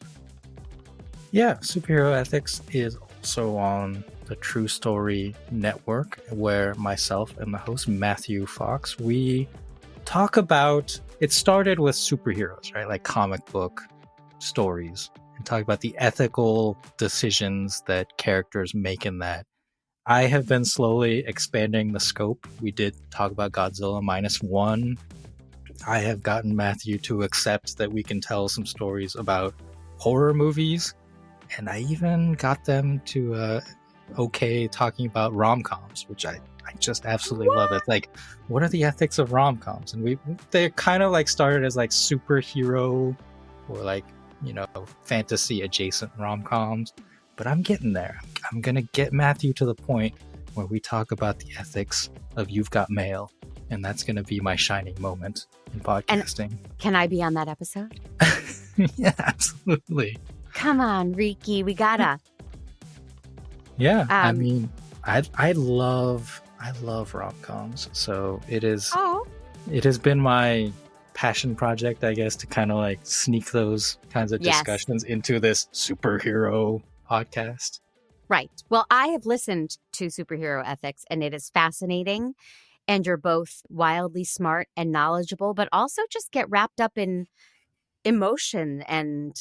Yeah, Superhero Ethics is also on the TruStory network, where myself and the host Matthew Fox, we talk about, it started with superheroes, right? Like comic book stories, and talk about the ethical decisions that characters make in that. I have been slowly expanding the scope. We did talk about Godzilla Minus One. I have gotten Matthew to accept that we can tell some stories about horror movies. And I even got them to okay talking about rom-coms, which I just absolutely love. It's like, what are the ethics of rom-coms? And they kind of like started as like superhero or like, fantasy adjacent rom-coms. But I'm getting there. I'm going to get Matthew to the point where we talk about the ethics of You've Got Mail. And that's going to be my shining moment in podcasting. And can I be on that episode? Yeah, absolutely. Come on, Riki, we gotta. Yeah, I mean, I love rom-coms. So it has been my passion project, I guess, to kind of like sneak those kinds of discussions into this superhero podcast. Right. Well, I have listened to Superhero Ethics and it is fascinating. And you're both wildly smart and knowledgeable, but also just get wrapped up in emotion and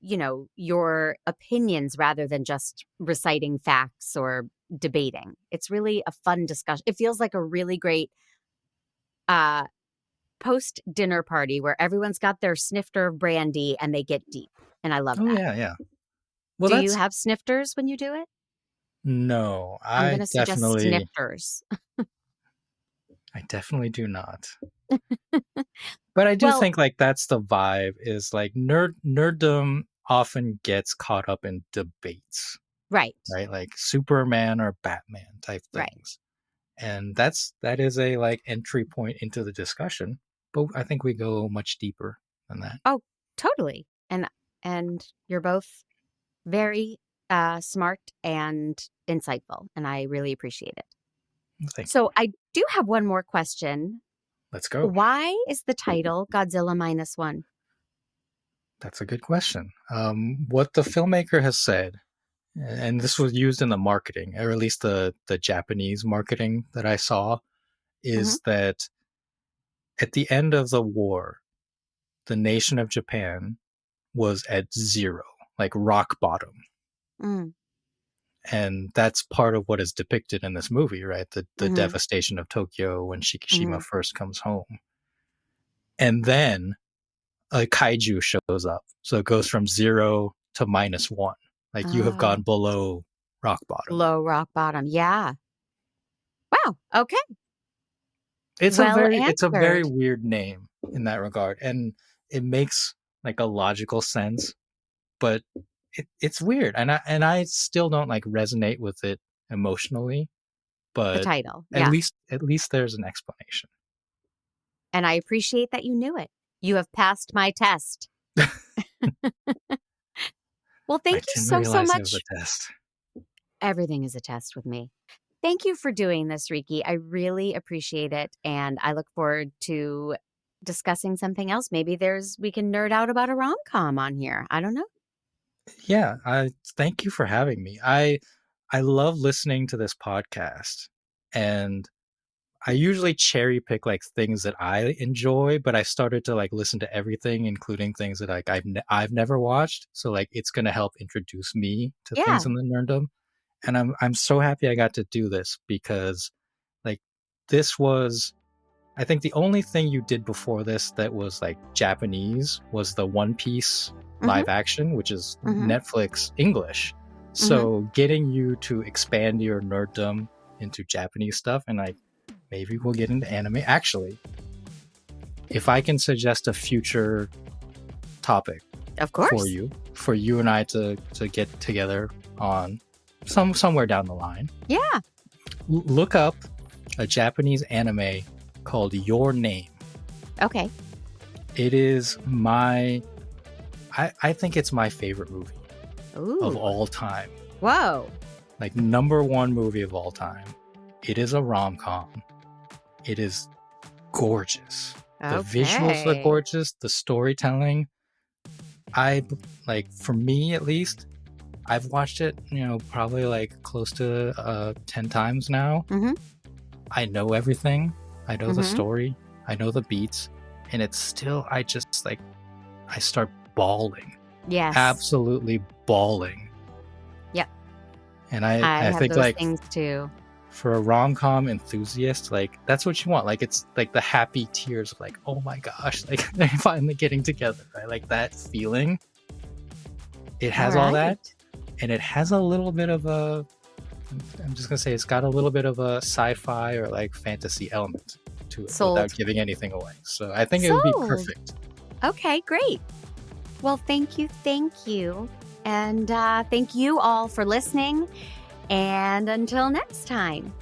your opinions rather than just reciting facts or debating. It's really a fun discussion. It feels like a really great post-dinner party where everyone's got their snifter of brandy and they get deep. And I love Oh, that. yeah, yeah. Well, Do you that's have snifters when you do it? no, I'm going to suggest snifters. I definitely do not. But I do Well, think like that's the vibe is like nerddom often gets caught up in debates, right, right? Like Superman or Batman type right. things. And that is a like entry point into the discussion, but I think we go much deeper than that. Oh, totally. And you're both very smart and insightful, and I really appreciate it. Thank you. So I do have one more question. Let's go. Why is the title Godzilla Minus One? That's a good question. What the filmmaker has said, and this was used in the marketing, or at least the Japanese marketing that I saw, is that at the end of the war, the nation of Japan was at zero, like rock bottom. Mm. And that's part of what is depicted in this movie, right? The devastation of Tokyo when Shikishima first comes home. And then a kaiju shows up. So it goes from 0 to -1. Like you have gone below rock bottom. Below rock bottom. Yeah. Wow. Okay. It's Well a very answered. weird name in that regard. And it makes like a logical sense, but it's weird. And I still don't like resonate with it emotionally, The but title. at Yeah. least there's an explanation. And I appreciate that you knew it. You have passed my test. Well, I thank you didn't so realize it much. was a test. Everything is a test with me. Thank you for doing this, Riki. I really appreciate it. And I look forward to discussing something else. Maybe we can nerd out about a rom-com on here. I don't know. Yeah, I thank you for having me. I love listening to this podcast, and I usually cherry pick like things that I enjoy, but I started to like listen to everything, including things that like I've never watched. So like it's gonna help introduce me to Yeah. things in the nerddom, and I'm so happy I got to do this because like this was I think the only thing you did before this that was like Japanese was the One Piece live action, which is Netflix English. So getting you to expand your nerddom into Japanese stuff, and like maybe we'll get into anime. Actually, if I can suggest a future topic Of course. for you and I to get together on somewhere down the line. Yeah. Look up a Japanese anime called Your Name. Okay. It is I think it's my favorite movie of all time. Whoa. Like #1 movie of all time. It is a rom-com. It is gorgeous. The visuals are gorgeous. The storytelling. For me at least, I've watched it, probably like close to 10 times now. I know everything. I know the story. I know the beats. And it's still, I start bawling. Yes. Absolutely bawling. Yep. And I I think those like things too. For a rom-com enthusiast, like that's what you want. Like it's like the happy tears of like, oh my gosh, like they're finally getting together, right? Like that feeling. It has all that, and it has a little bit of I'm just gonna say it's got a little bit of a sci-fi or like fantasy element to it without giving anything away. So I think it would be perfect. Okay, great. Well, thank you. And thank you all for listening. And until next time.